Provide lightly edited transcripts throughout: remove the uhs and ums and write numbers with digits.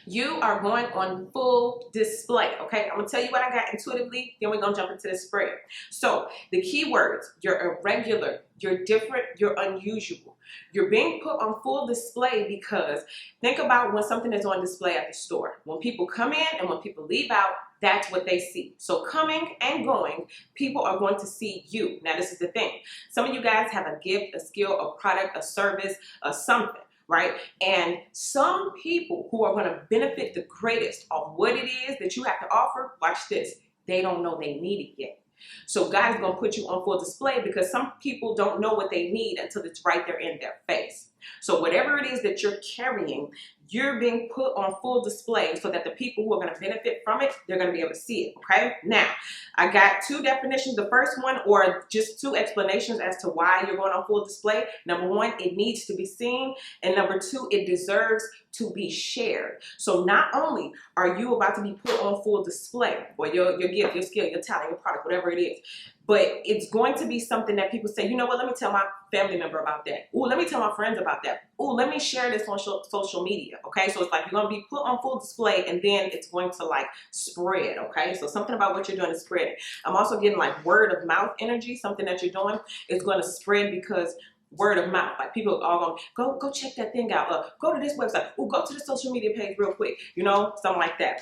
You are going on full display, okay? I'm gonna tell you what I got intuitively, then we're gonna jump into the spread. So the key words: you're irregular, you're different, you're unusual. You're being put on full display because think about when something is on display at the store. When people come in and when people leave out, that's what they see. So coming and going, people are going to see you. Now this is the thing. Some of you guys have a gift, a skill, a product, a service, a something, right? And some people who are going to benefit the greatest of what it is that you have to offer, watch this, they don't know they need it yet. So God is going to put you on full display because some people don't know what they need until it's right there in their face. So whatever it is that you're carrying, you're being put on full display so that the people who are going to benefit from it, they're going to be able to see it, okay? Now, I got two definitions. The first one, or just two explanations as to why you're going on full display. Number one, it needs to be seen. And number two, it deserves to be shared. So not only are you about to be put on full display, or your gift, your skill, your talent, your product, whatever it is, but it's going to be something that people say, you know what, let me tell my family member about that. Ooh, let me tell my friends about that. Ooh, let me share this on social media, okay? So it's like you're going to be put on full display and then it's going to like spread, okay? So something about what you're doing is spreading. I'm also getting like word of mouth energy. Something that you're doing is going to spread because word of mouth, like people are all going, go check that thing out. Go to this website. Ooh, go to the social media page real quick. You know, something like that.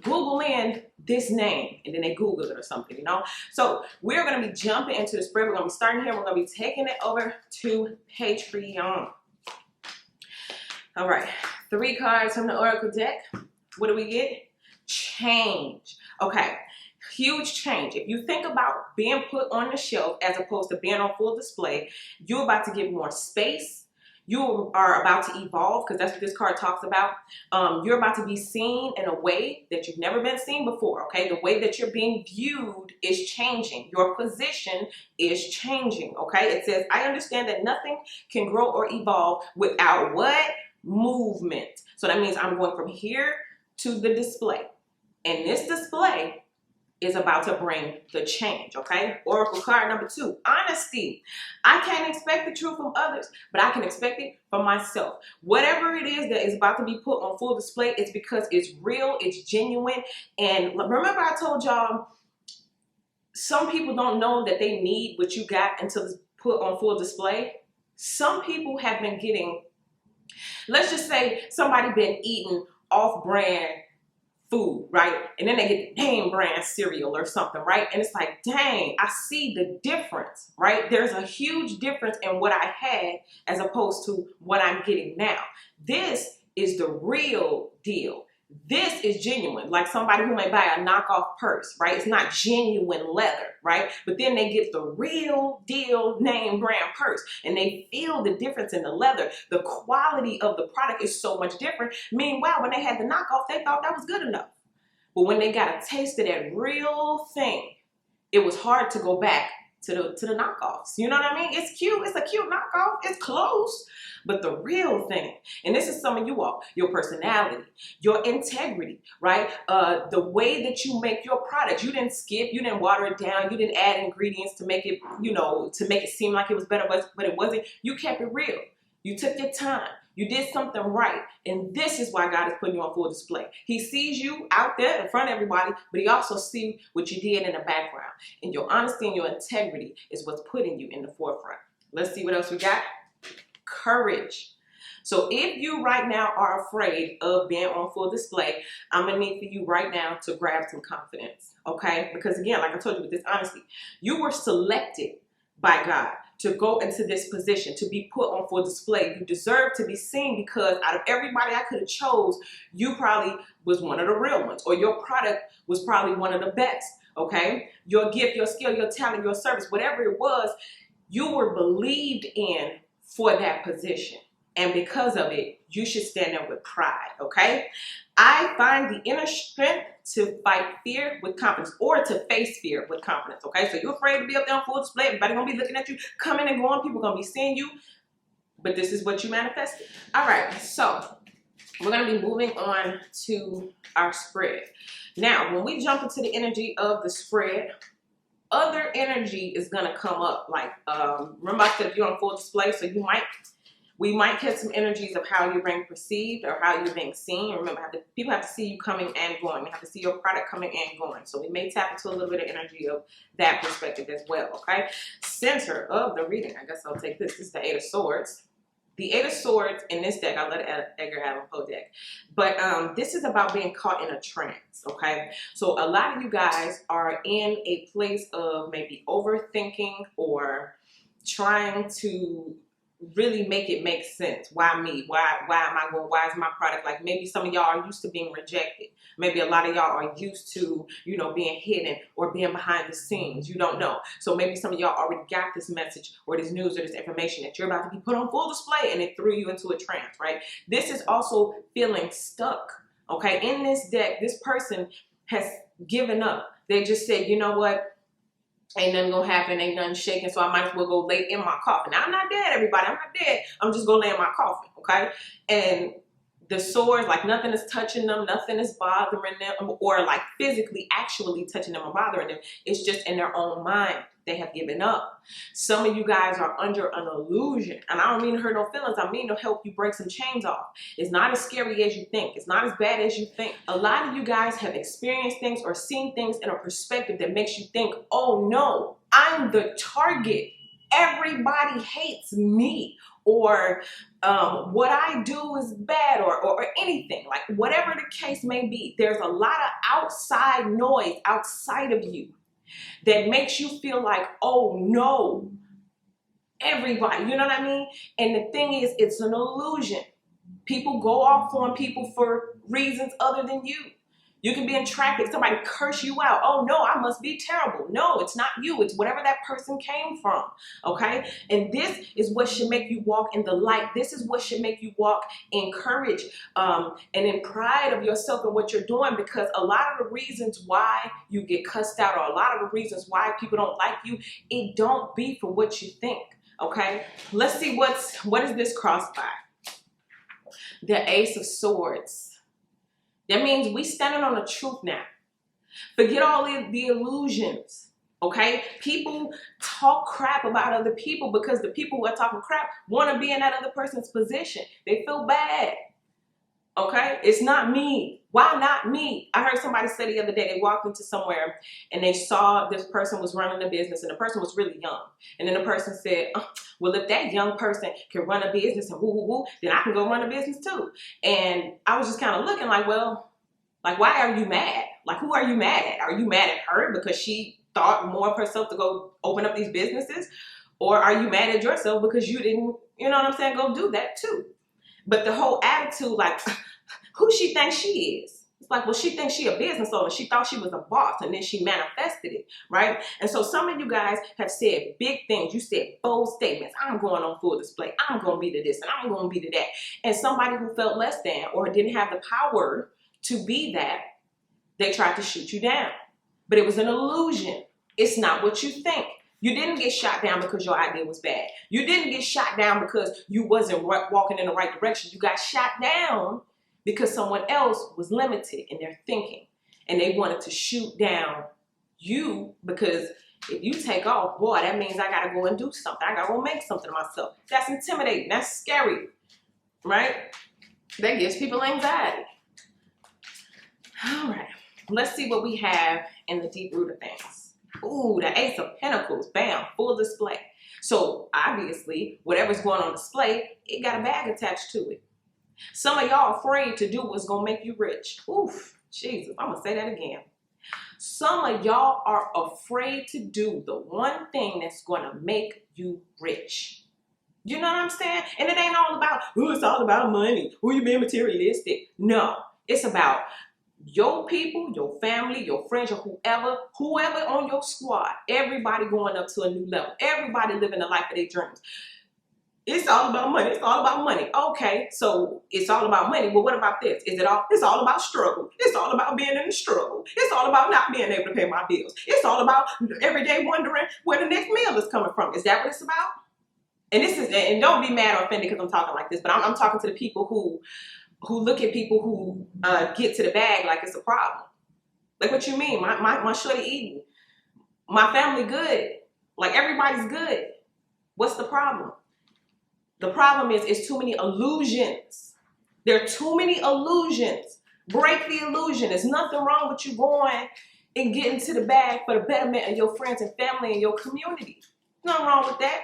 Google in this name, and then they Google it or something, you know? So we're going to be jumping into the spread. We're going to be starting here. We're going to be taking it over to Patreon. All right. 3 cards from the Oracle deck. What do we get? Change. Okay. Huge change. If you think about being put on the shelf as opposed to being on full display, you're about to get more space. You are about to evolve, because that's what this card talks about. You're about to be seen in a way that you've never been seen before, okay? The way that you're being viewed is changing. Your position is changing, okay? It says, I understand that nothing can grow or evolve without what? Movement. So that means I'm going from here to the display. And this display is about to bring the change, okay? Oracle card number 2, honesty. I can't expect the truth from others, but I can expect it from myself. Whatever it is that is about to be put on full display, it's because it's real, it's genuine. And remember I told y'all, some people don't know that they need what you got until it's put on full display. Some people have been getting, let's just say somebody been eating off-brand food, right? And then they get name brand cereal or something, right? And it's like, dang, I see the difference, right? There's a huge difference in what I had as opposed to what I'm getting now. This is the real deal. This is genuine, like somebody who may buy a knockoff purse, right? It's not genuine leather, right? But then they get the real deal name brand purse and they feel the difference in the leather. The quality of the product is so much different. Meanwhile, when they had the knockoff, they thought that was good enough. But when they got a taste of that real thing, it was hard to go back to the knockoffs. You know what I mean? It's cute. It's a cute knockoff. It's close. But the real thing, and this is some of you all, your personality, your integrity, right? The way that you make your product. You didn't skip. You didn't water it down. You didn't add ingredients to make it, you know, to make it seem like it was better, but it wasn't. You kept it real. You took your time. You did something right. And this is why God is putting you on full display. He sees you out there in front of everybody, but he also sees what you did in the background. And your honesty and your integrity is what's putting you in the forefront. Let's see what else we got. Courage. So if you right now are afraid of being on full display, I'm going to need for you right now to grab some confidence, okay? Because again, like I told you with this honesty, you were selected by God to go into this position, to be put on full display. You deserve to be seen because out of everybody I could have chose, you probably was one of the real ones, or your product was probably one of the best, okay? Your gift, your skill, your talent, your service, whatever it was, you were believed in for that position. And because of it, you should stand up with pride, okay? I find the inner strength to fight fear with confidence, or to face fear with confidence, okay? So you're afraid to be up there on full display. Everybody's going to be looking at you, coming and going. People are going to be seeing you. But this is what you manifested. All right, so we're going to be moving on to our spread. Now, when we jump into the energy of the spread, other energy is going to come up. Like, remember I said if you're on full display, so you might We might catch some energies of how you're being perceived or how you're being seen. Remember, people have to see you coming and going. They have to see your product coming and going. So we may tap into a little bit of energy of that perspective as well, okay? Center of the reading. I guess I'll take this. This is the Eight of Swords. The Eight of Swords in this deck, I let Edgar Allan Poe deck. But this is about being caught in a trance, okay? So a lot of you guys are in a place of maybe overthinking or trying to really make it make sense. Why me? Why am I going? Why is my product like? Maybe some of y'all are used to being rejected. Maybe a lot of y'all are used to, you know, being hidden or being behind the scenes. You don't know. So maybe some of y'all already got this message or this news or this information that you're about to be put on full display, and it threw you into a trance, right? This is also feeling stuck, okay? In this deck, this person has given up. They just said, you know what? Ain't nothing gonna happen, ain't nothing shaking, so I might as well go lay in my coffin. Now, I'm not dead, everybody. I'm not dead. I'm just gonna lay in my coffin, okay? And the swords, like nothing is touching them, nothing is bothering them, or like physically actually touching them or bothering them. It's just in their own mind. They have given up. Some of you guys are under an illusion, and I don't mean to hurt no feelings. I mean to help you break some chains off. It's not as scary as you think. It's not as bad as you think. A lot of you guys have experienced things or seen things in a perspective that makes you think, oh no, I'm the target. Everybody hates me, or what I do is bad, or anything. Like whatever the case may be, there's a lot of outside noise outside of you that makes you feel like, oh no, everybody, you know what I mean? And the thing is, it's an illusion. People go off on people for reasons other than you. You can be in traffic, somebody curse you out. Oh no, I must be terrible. No, it's not you. It's whatever that person came from, okay? And this is what should make you walk in the light. This is what should make you walk in courage and in pride of yourself and what you're doing, because a lot of the reasons why you get cussed out, or a lot of the reasons why people don't like you, it don't be for what you think, okay? Let's see what is this crossed by? The Ace of Swords. That means we standing on the truth now. Forget all the illusions, okay? People talk crap about other people because the people who are talking crap want to be in that other person's position. They feel bad, okay? It's not me. Why not me? I heard somebody say the other day, they walked into somewhere and they saw this person was running a business, and the person was really young. And then the person said, oh, well, if that young person can run a business and woo, then I can go run a business too. And I was just kind of looking like, well, like, why are you mad? Like, who are you mad at? Are you mad at her because she thought more of herself to go open up these businesses? Or are you mad at yourself because you didn't, you know what I'm saying, go do that too? But the whole attitude, like, who she thinks she is. It's like, well, she thinks she a business owner. She thought she was a boss, and then she manifested it, right? And so some of you guys have said big things. You said bold statements. I'm going on full display. I'm going to be to this, and I'm going to be to that. And somebody who felt less than or didn't have the power to be that, they tried to shoot you down. But it was an illusion. It's not what you think. You didn't get shot down because your idea was bad. You didn't get shot down because you wasn't walking in the right direction. You got shot down because someone else was limited in their thinking, and they wanted to shoot down you, because if you take off, boy, that means I gotta go and do something. I gotta go make something of myself. That's intimidating. That's scary, right? That gives people anxiety. All right, let's see what we have in the deep root of things. Ooh, the Ace of Pentacles, bam, full display. So obviously, whatever's going on display, it got a bag attached to it. Some of y'all afraid to do what's gonna make you rich. Oof, Jesus, I'm gonna say that again. Some of y'all are afraid to do the one thing that's gonna make you rich. You know what I'm saying? And it ain't all about, oh, it's all about money. Who you being materialistic? No, it's about your people, your family, your friends, or whoever on your squad, everybody going up to a new level, everybody living the life of their dreams. It's all about money. It's all about money. Okay, so it's all about money. Well, what about this? It's all about struggle. It's all about being in the struggle. It's all about not being able to pay my bills. It's all about every day wondering where the next meal is coming from. Is that what it's about? And don't be mad or offended because I'm talking like this, but I'm talking to the people who look at people who get to the bag like it's a problem. Like, what you mean? My shorty eating. My family good. Like, everybody's good. What's the problem? The problem is it's too many illusions. There are too many illusions. Break the illusion. There's nothing wrong with you going and getting to the bag for the betterment of your friends and family and your community. Nothing wrong with that.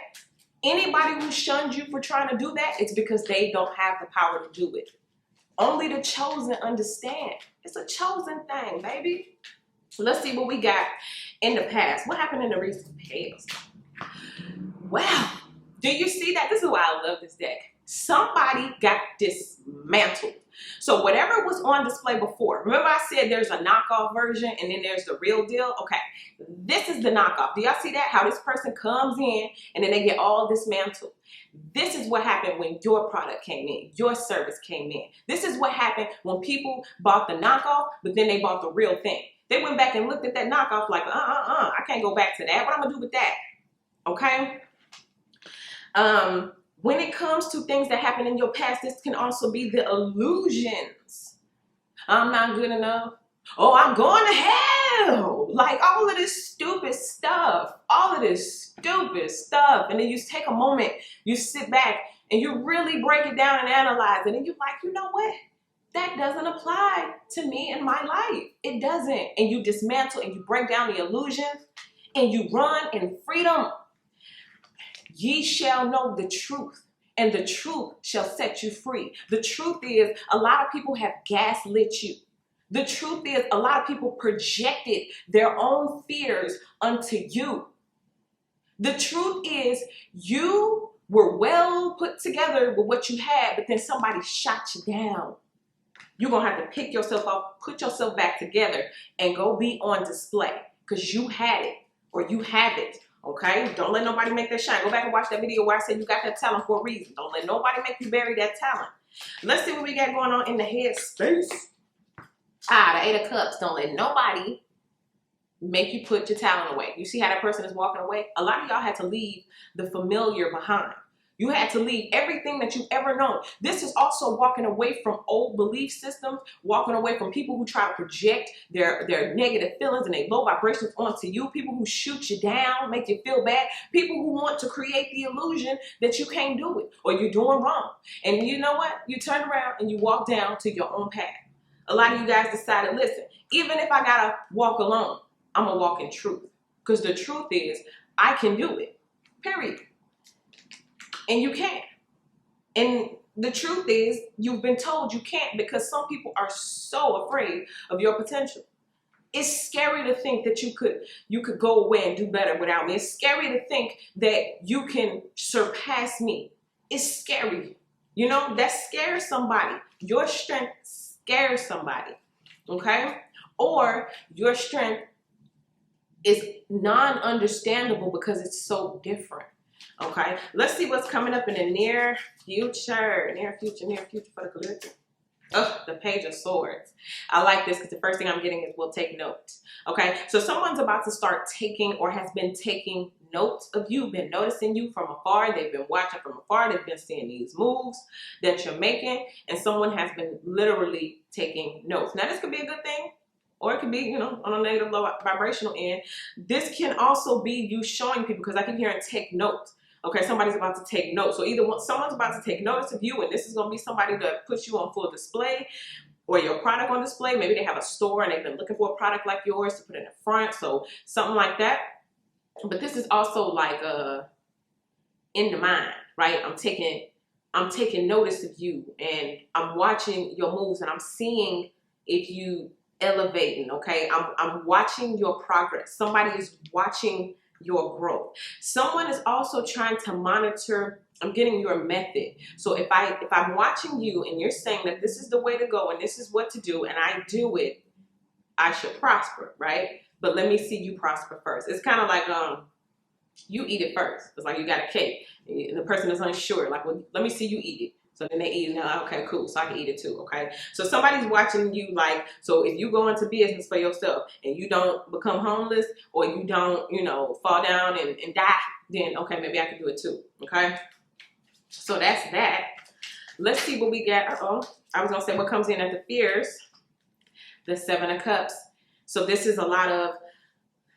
Anybody who shuns you for trying to do that, it's because they don't have the power to do it. Only the chosen understand. It's a chosen thing, baby. Let's see what we got in the past. What happened in the recent past? Wow. Do you see that? This is why I love this deck. Somebody got dismantled. So whatever was on display before, remember I said there's a knockoff version and then there's the real deal? Okay, this is the knockoff. Do y'all see that? How this person comes in and then they get all dismantled. This is what happened when your product came in, your service came in. This is what happened when people bought the knockoff, but then they bought the real thing. They went back and looked at that knockoff like, I can't go back to that. What I'm gonna do with that? Okay? When it comes to things that happen in your past, this can also be the illusions. I'm not good enough. Oh, I'm going to hell. Like all of this stupid stuff. All of this stupid stuff. And then you take a moment, you sit back, and you really break it down and analyze it. And you're like, you know what? That doesn't apply to me in my life. It doesn't. And you dismantle and you break down the illusions and you run in freedom. Ye shall know the truth, and the truth shall set you free. The truth is, a lot of people have gaslit you. The truth is, a lot of people projected their own fears onto you. The truth is, you were well put together with what you had, but then somebody shot you down. You're going to have to pick yourself up, put yourself back together, and go be on display because you had it or you have it. Okay, don't let nobody make that shine. Go back and watch that video where I said you got that talent for a reason. Don't let nobody make you bury that talent. Let's see what we got going on in the head space. The Eight of Cups. Don't let nobody make you put your talent away. You see how that person is walking away? A lot of y'all had to leave the familiar behind. You had to leave everything that you've ever known. This is also walking away from old belief systems, walking away from people who try to project their negative feelings and their low vibrations onto you, people who shoot you down, make you feel bad, people who want to create the illusion that you can't do it or you're doing wrong. And you know what? You turn around and you walk down to your own path. A lot of you guys decided, listen, even if I got to walk alone, I'm going to walk in truth. Because the truth is, I can do it. Period. And you can't. And the truth is, you've been told you can't because some people are so afraid of your potential. It's scary to think that you could go away and do better without me. It's scary to think that you can surpass me. It's scary. You know, that scares somebody. Your strength scares somebody. Okay? Or your strength is non-understandable because it's so different. Okay, let's see what's coming up in the near future. Near future for the collective. Oh, the Page of Swords. I like this because the first thing I'm getting is we'll take notes. Okay, so someone's about to start taking or has been taking notes of you, been noticing you from afar. They've been watching from afar. They've been seeing these moves that you're making, and someone has been literally taking notes. Now, this could be a good thing. Or it could be, you know, on a negative low vibrational end. This can also be you showing people, because I keep hearing take notes. Okay, somebody's about to take notes. So either someone's about to take notice of you, and this is going to be somebody that puts you on full display or your product on display. Maybe they have a store and they've been looking for a product like yours to put in the front. So something like that. But this is also like in the mind, right? I'm taking notice of you, and I'm watching your moves, and I'm seeing if you elevating. Okay, I'm watching your progress. Somebody is watching your growth. Someone is also trying to monitor. I'm getting your method. So if I'm watching you and you're saying that this is the way to go and this is what to do and I do it, I should prosper, right? But let me see you prosper first. It's kind of like you eat it first. It's like you got a cake and the person is unsure, like, well, let me see you eat it. So then they eat it. Now, okay, cool. So I can eat it too, okay? So somebody's watching you, like, so if you go into business for yourself and you don't become homeless or you don't, you know, fall down and die, then, okay, maybe I can do it too, okay? So that's that. Let's see what we got. I was going to say what comes in at the fears. The Seven of Cups. So this is a lot of,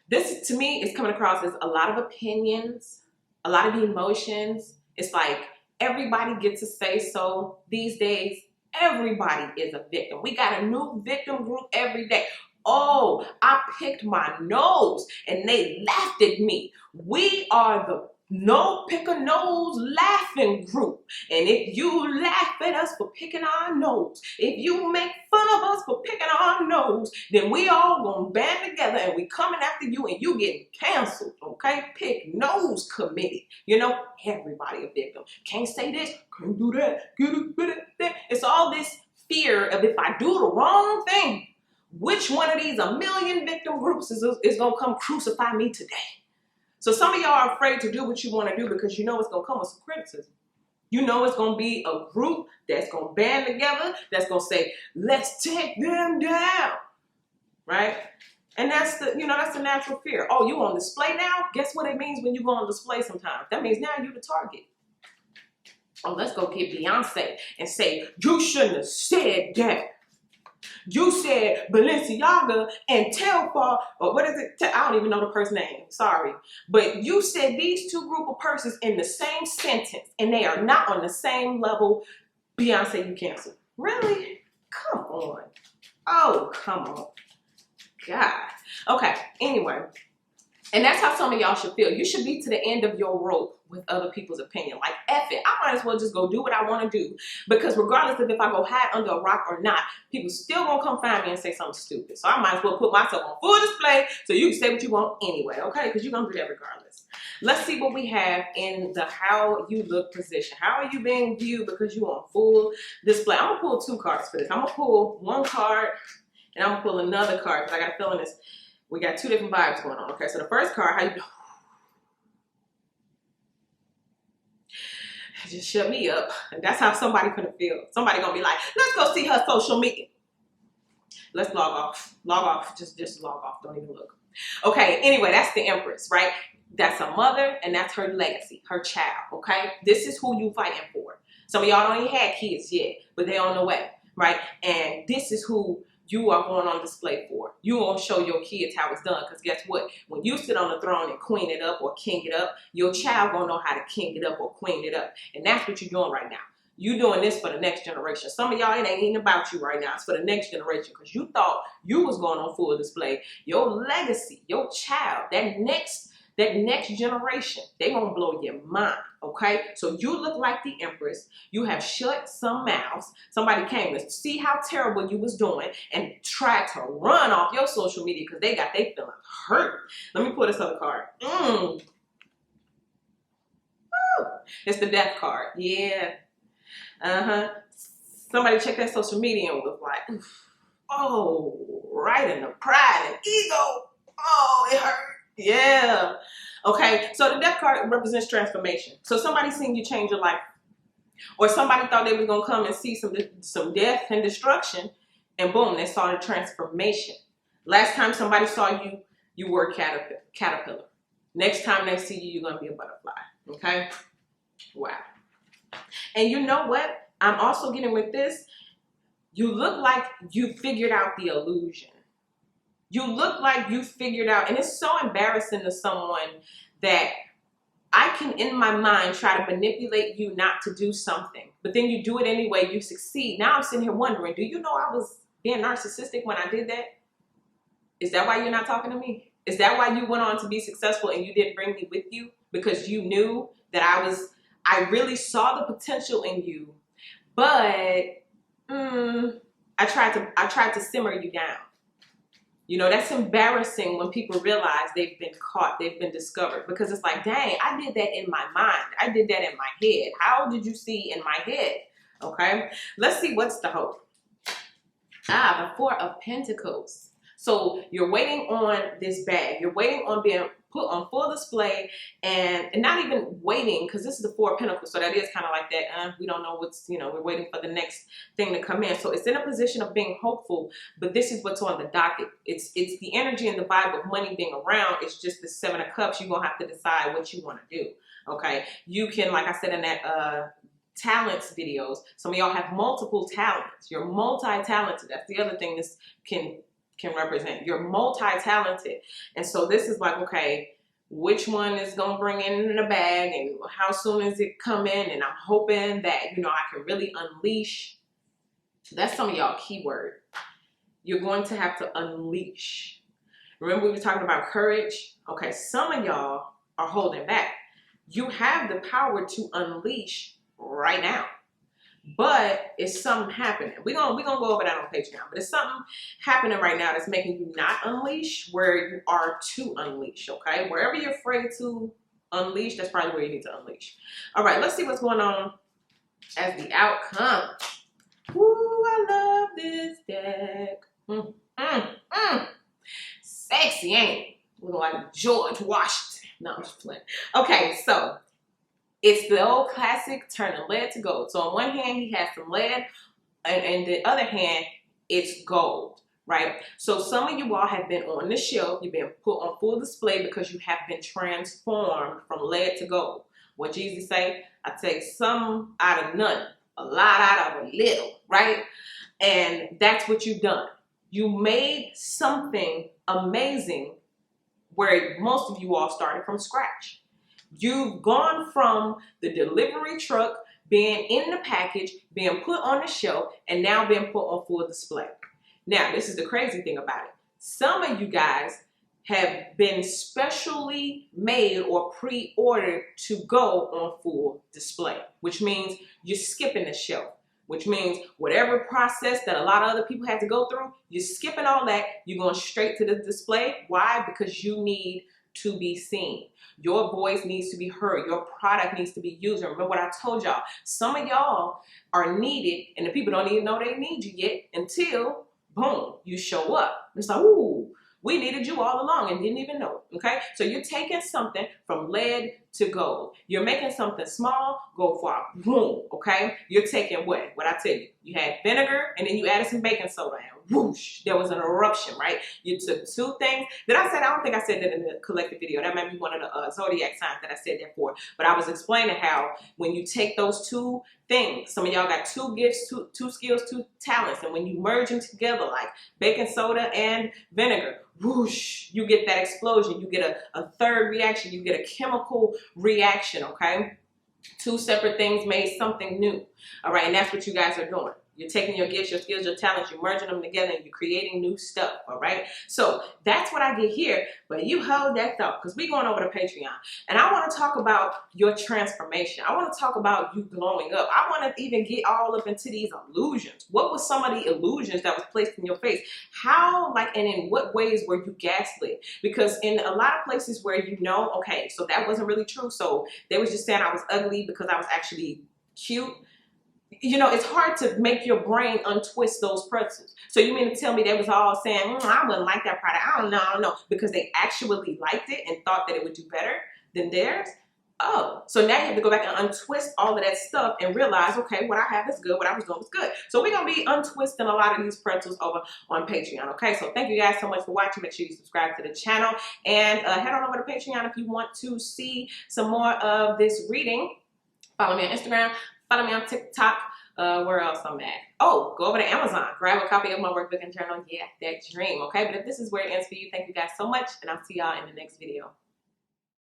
this to me is coming across as a lot of opinions, a lot of emotions. It's like Everybody gets to say so these days. Everybody is a victim. We got a new victim group every day. Oh, I picked my nose and they laughed at me. We are the no pick a nose laughing group. And if you laugh at us for picking our nose, if you make fun of us for picking our nose, then we all gonna band together and we coming after you and you getting canceled, okay? Pick nose committee. You know, everybody a victim. Can't say this, can't do that, get it. It's all this fear of if I do the wrong thing, which one of these a million victim groups is gonna come crucify me today? So some of y'all are afraid to do what you want to do because you know it's going to come with some criticism. You know it's going to be a group that's going to band together, that's going to say, let's take them down, right? And that's the, that's the natural fear. Oh, you on display now? Guess what it means when you go on display sometimes? That means now you're the target. Oh, let's go get Beyonce and say, you shouldn't have said that. You said Balenciaga and Telfar, or what is it? I don't even know the person's name. Sorry. But you said these two group of persons in the same sentence and they are not on the same level. Beyonce, you canceled. Really? Come on. Oh, come on. God. Okay. Anyway. And that's how some of y'all should feel. You should be to the end of your rope with other people's opinion. Like, F it. I might as well just go do what I want to do. Because regardless of if I go hide under a rock or not, people still going to come find me and say something stupid. So I might as well put myself on full display so you can say what you want anyway, okay? Because you're going to do that regardless. Let's see what we have in the how you look position. How are you being viewed because you're on full display? I'm going to pull 2 cards for this. I'm going to pull 1 card and I'm going to pull another card because I got a feeling this. We got 2 different vibes going on. Okay, so the first card, how you just shut me up. And that's how somebody gonna feel. Somebody gonna be like, let's go see her social media. Let's log off. Log off. Just log off. Don't even look. Okay, anyway, that's the Empress, right? That's a mother and that's her legacy, her child, okay? This is who you fighting for. Some of y'all don't even have kids yet, but they're on the way, right? And this is who you are going on display for. You gonna show your kids how it's done, because guess what? When you sit on the throne and queen it up or king it up, your child gonna know how to king it up or queen it up. And that's what you're doing right now. You doing this for the next generation. Some of y'all, it ain't even about you right now. It's for the next generation, because you thought you was going on full display. Your legacy, your child, that next generation, they gonna blow your mind, okay? So you look like the Empress. You have shut some mouths. Somebody came to see how terrible you was doing and tried to run off your social media because they got their feelings hurt. Let me pull this other card. It's the Death card. Yeah. Somebody checked that social media and was like, oh, right in the pride and ego. Oh, it hurt. Yeah. Okay. So the Death card represents transformation. So somebody seen you change your life, or somebody thought they was gonna come and see some death and destruction, and boom, they saw the transformation. Last time somebody saw you, you were a caterpillar. Next time they see you, you're gonna be a butterfly. Okay. Wow. And you know what? I'm also getting with this. You look like you figured out the illusion. You look like you figured out, and it's so embarrassing to someone that I can, in my mind, try to manipulate you not to do something, but then you do it anyway, you succeed. Now I'm sitting here wondering, do you know I was being narcissistic when I did that? Is that why you're not talking to me? Is that why you went on to be successful and you didn't bring me with you? Because you knew that I really saw the potential in you, but I tried to simmer you down. You know, that's embarrassing when people realize they've been caught, they've been discovered, because it's like, dang, I did that in my mind. I did that in my head. How did you see in my head? Okay, let's see what's the hope. The 4 of Pentacles. So you're waiting on this bag. You're waiting on being put on full display, and not even waiting, because this is the 4 of Pentacles. So that is kind of like that. We don't know what's, we're waiting for the next thing to come in. So it's in a position of being hopeful, but this is what's on the docket. It's the energy and the vibe of money being around. It's just the 7 of Cups. You're going to have to decide what you want to do. Okay. You can, like I said in that, talents videos, some of y'all have multiple talents. You're multi-talented. That's the other thing this can represent. You're multi-talented. And so this is like, okay, which one is gonna bring in the bag and how soon is it coming, and I'm hoping that, you know, I can really unleash. That's some of y'all keyword. You're going to have to unleash. Remember we were talking about courage? Okay, some of y'all are holding back. You have the power to unleash right now. But it's something happening. We're gonna go over that on Patreon. But it's something happening right now that's making you not unleash where you are to unleash, okay? Wherever you're afraid to unleash, that's probably where you need to unleash. All right, let's see what's going on as the outcome. Woo, I love this deck. Sexy, ain't it? Looking like George Washington. No, I'm just playing. Okay, so it's the old classic turning lead to gold. So on one hand, he has some lead, and the other hand, it's gold, right? So some of you all have been on the shelf. You've been put on full display because you have been transformed from lead to gold. What Jesus say? I take some out of none, a lot out of a little, right? And that's what you've done. You made something amazing where most of you all started from scratch. You've gone from the delivery truck being in the package, being put on the shelf, and now being put on full display. Now, this is the crazy thing about it. Some of you guys have been specially made or pre-ordered to go on full display, which means you're skipping the shelf, which means whatever process that a lot of other people had to go through, you're skipping all that, you're going straight to the display. Why? Because you need to be seen. Your voice needs to be heard. Your product needs to be used. And remember what I told y'all. Some of y'all are needed, and the people don't even know they need you yet until, boom, you show up. It's like, ooh, we needed you all along and didn't even know, okay? So you're taking something from lead to gold. You're making something small go far, boom, okay? You're taking what? What I tell you. You had vinegar, and then you added some baking soda, and whoosh, there was an eruption, right? You took two things. Did I say, I don't think I said that in the collective video. That might be one of the zodiac signs that I said that for. But I was explaining how when you take those two things, some of y'all got two gifts, two skills, two talents, and when you merge them together like baking soda and vinegar, whoosh, you get that explosion. You get a third reaction. You get a chemical reaction, okay? Two separate things made something new, all right? And that's what you guys are doing. You're taking your gifts, your skills, your talents, you're merging them together, and you're creating new stuff, all right? So that's what I get here, but you hold that thought, because we're going over to Patreon, and I want to talk about your transformation. I want to talk about you glowing up. I want to even get all up into these illusions. What was some of the illusions that was placed in your face? How, like, and in what ways were you gaslit? Because in a lot of places where you know, okay, so that wasn't really true, so they was just saying I was ugly because I was actually cute. You know, it's hard to make your brain untwist those pretzels. So you mean to tell me they was all saying, I wouldn't like that product. I don't know, because they actually liked it and thought that it would do better than theirs? Oh, so now you have to go back and untwist all of that stuff and realize, okay, what I have is good, what I was doing was good. So we're going to be untwisting a lot of these pretzels over on Patreon, okay? So thank you guys so much for watching. Make sure you subscribe to the channel and head on over to Patreon if you want to see some more of this reading. Follow me on Instagram. Follow me on TikTok. Where else I'm at? Oh, go over to Amazon. Grab a copy of my workbook and journal. Yeah, that dream. Okay, but if this is where it ends for you, thank you guys so much, and I'll see y'all in the next video.